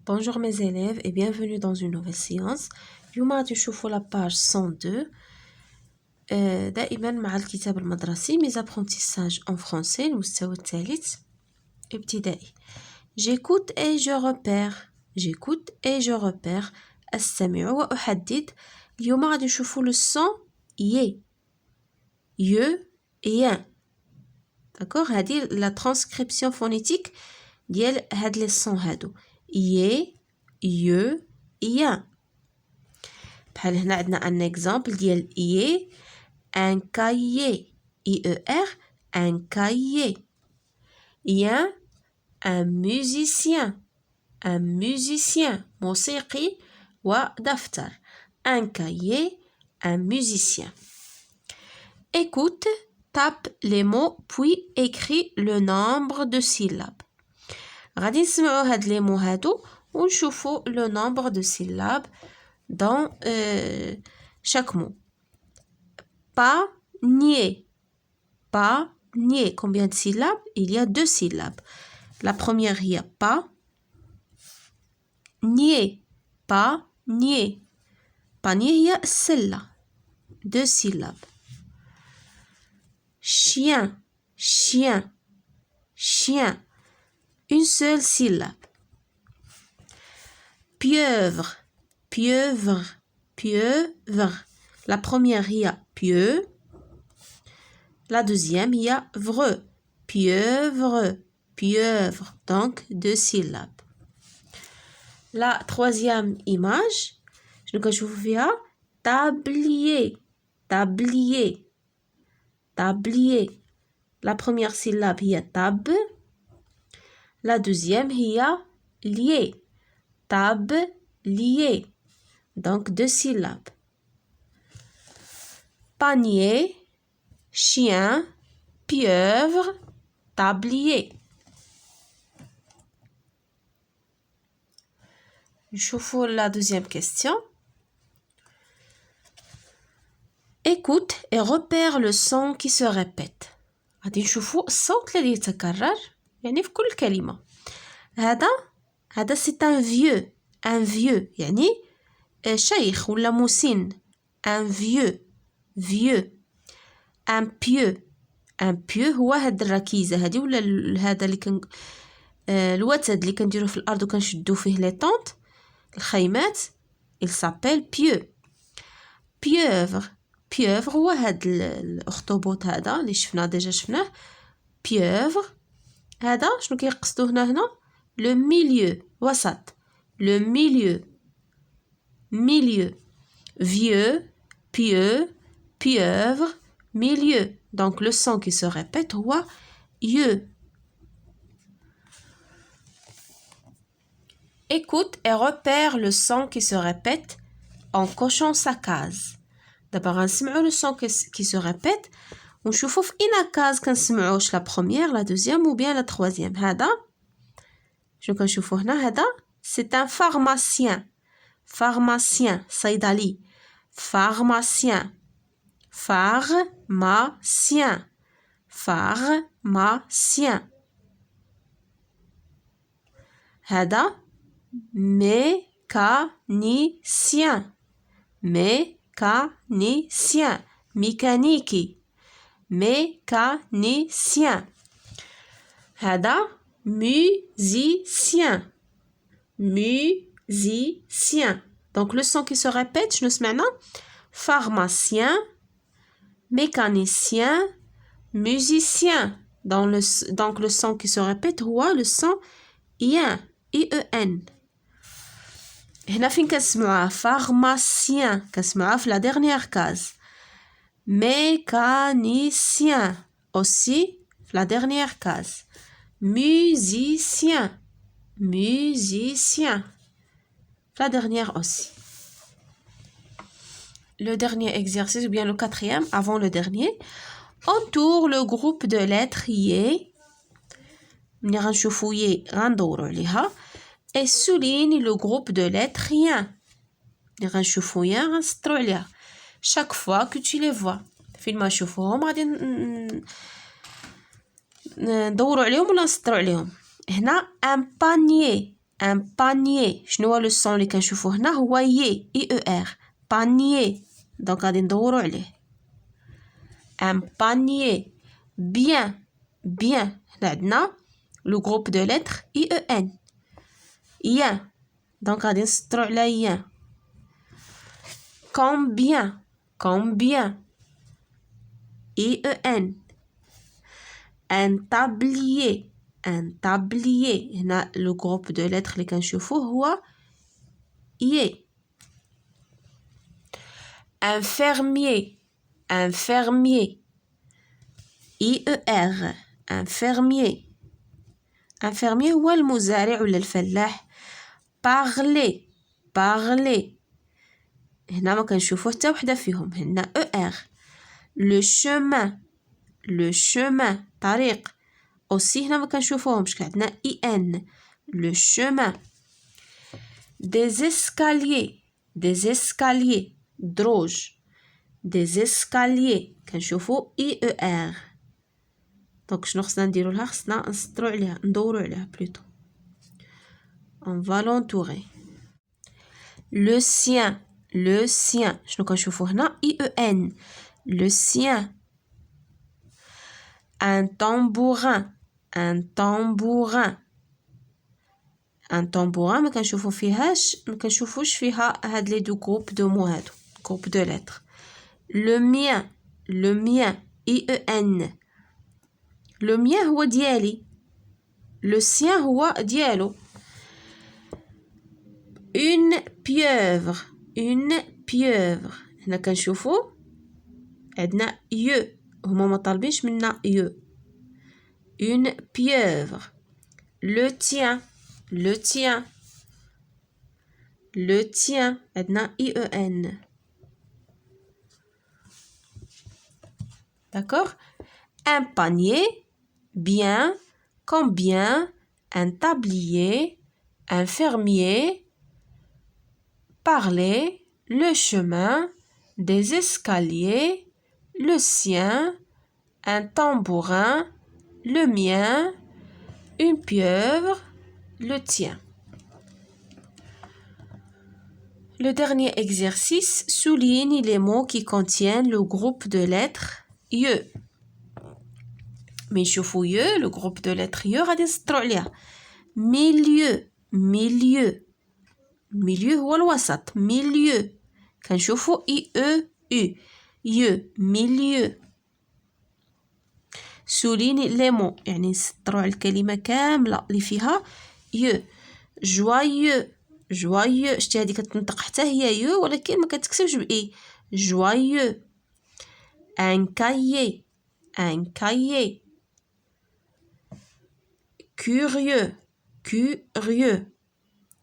Bonjour mes élèves et bienvenue dans une nouvelle séance. اليوم غادي نشوفوا la page 102 دائما مع الكتاب المدرسي mes apprentissages en français المستوى الثالث ابتدائي. J'écoute et je repère أستمع وأحدد. اليوم غادي نشوفوا le son ي ين. D'accord, هذه la transcription phonétique ديال هاد لي سون هادو ي ين. بحال هنا عندنا ان اكزامبل ديال ي ان كايي اي او ار ان كايي. ين ان موزيسيان موسيقي ودفتر ان كايي ان موزيسيان. Écoute, tape les mots puis écris le nombre de syllabes. غادي نسمعوا هاد لي مو هادو ونشوفوا le nombre de syllabes dans chaque mot. Panier. Combien de syllabes? Il y a 2 syllabes. La première, il y a pas. Nier. Panier. Panier, il y a celle-là. 2 syllabes. Chien. Une seule syllabe. Pieuvre. La première, il y a pieu. La deuxième, il y a vreux. Pieuvre. Donc, 2 syllabes. La troisième image, je vous fais tablier. La première syllabe, il y a tab. La deuxième, il y a lié. Tablier. Donc, 2 syllabes. Panier, chien, pieuvre, tablier. نشوفوا la deuxième question. Écoute et repère le son qui se répète. غادي نشوفوا الصوت الذي يتكرر يعني في كل كلمة. هذا c'est un vieux يعني شيخ ولا مسن. un vieux. un pieu هو هاد الركيزة هادي ولا هذا اللي الوتد اللي كنديروه في الأرض وكنشدو فيه لي طونط الخيمات. il s'appelle pieu. pieuvre هو هاد الأخطبوط هذا اللي شفناه pieuvre. هذا شنو كيقصدو هنا le milieu وسط. le milieu. vieux, pieux, pieuvre, milieu. Donc le son qui se répète هو ye. Écoute et repère le son qui se répète en cochant sa case. D'abord غنسمعوا le son qui se répète ونشوفوا في اين كاز كنسمعوش la première, la deuxième ou bien la troisième. هذا شنو كنشوفوا هنا هذا c'est un pharmacien صيدلي. pharmacien. هذا mécanicien. ميكانيكي. mécanicien. هذا musicien. Donc le son qui se répète شنو سمعنا pharmacien, mécanicien, musicien. Donc le son qui se répète هو le son ien. هنا فين كنسمعوها pharmacien كنسمعوها في la dernière case. mécanicien aussi في la dernière case. musicien la dernière aussi. Le dernier exercice ou bien le quatrième avant le dernier. Entoure le groupe de lettres y. ملي غنشوفو ي غندورو عليها. et souligne le groupe de lettres yen. ملي غنشوفو ين غنسطرو عليها. chaque fois que tu les vois. فين ما نشوفوهم غادي ندورو عليهم ولا نسطرو عليهم. هنا un panier un panier. شنو هو لو سون اللي كنشوفوه هنا هو ي اي او ار panier. دونك غادي ندورو عليه. un panier. bien bien. هنا عندنا لو groupe de lettres i e n. yen. دونك غادي نسطرو على yen. combien combien i e n. un tablier un tablier. هنا لو groupe de lettres اللي كنشوفوه هو y. un fermier un fermier i e r. un fermier un fermier هو المزارع ولا الفلاح. parler parler. هنا ما كنشوفوه حتى وحده فيهم. هنا e r. le chemin le chemin طريق. aussi هنا ما كنشوفوهمش عندنا i n. le chemin. des escaliers des escaliers دروج. des escaliers كنشوفو i e r. دونك شنو خصنا نديرو لها؟ خصنا نسطرو عليها ندورو عليها بلوتو. on va l'entourer. le sien le sien. شنو كنشوفو هنا i e n. le sien. un tambourin un tambourin. un tambourin ما كنشوفو فيهاش ما كنشوفوش فيها هاد لي دو groupe de mots هادو groupe de lettres. le mien le mien i e n. le mien هو ديالي. le sien هو ديالو. une pieuvre une pieuvre. هنا كنشوفو عندنا ي هما ما طالبينش منا ي. une pieuvre. le tien le tien le tien عندنا i e n. d'accord. un panier. bien combien. un tablier. un fermier. parler. le chemin. des escaliers. le sien. un tambourin. le mien. une pieuvre. le tien. Le dernier exercice, souligne les mots qui contiennent le groupe de lettres ي. mais نشوفو ي le groupe de lettres ي غادي نسطرو عليها. milieu milieu milieu هو الوسط. milieu كنشوفو i e u ي milieu. souligne les mots يعني نسطرو على الكلمة كاملة اللي فيها ي. joyeux joyeux. شتي هادي كتنطق حتى هي ي ولكن ما كتكتبش بإي. joyeux. un cahier un cahier. curieux curieux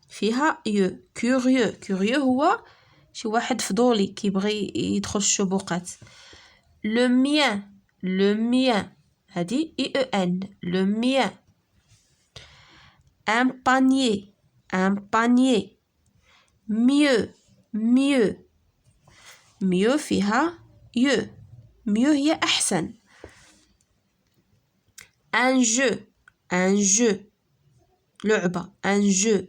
فيها ي. curieux curieux هو شي واحد فضولي كيبغي يدخل الشبوقات. le mien le mien هادي i e n. le mien. un panier un panier. mieux mieux mieux فيها ي. mieux هي أحسن. un jeu un jeu لعبة. un jeu.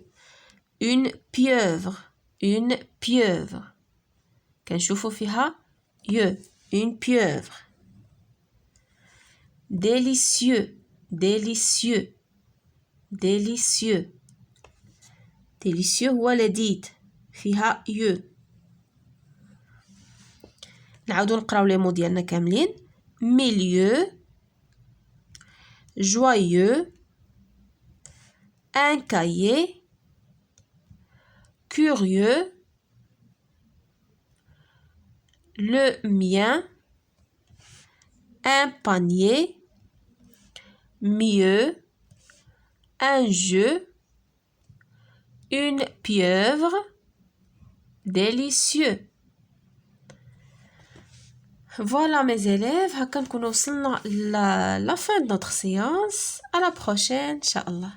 une pieuvre une pieuvre كنشوفو فيها ي. une pieuvre. délicieux délicieux délicieux délicieux هو لذيذ فيها ي. نعاودو نقراو لي مو ديالنا كاملين. milieu joyeux un cahier curieux le mien un panier mieux un jeu une pieuvre délicieux. Voilà mes élèves, هكا نكونوا وصلنا la fin de notre séance. À la prochaine, Inch'Allah.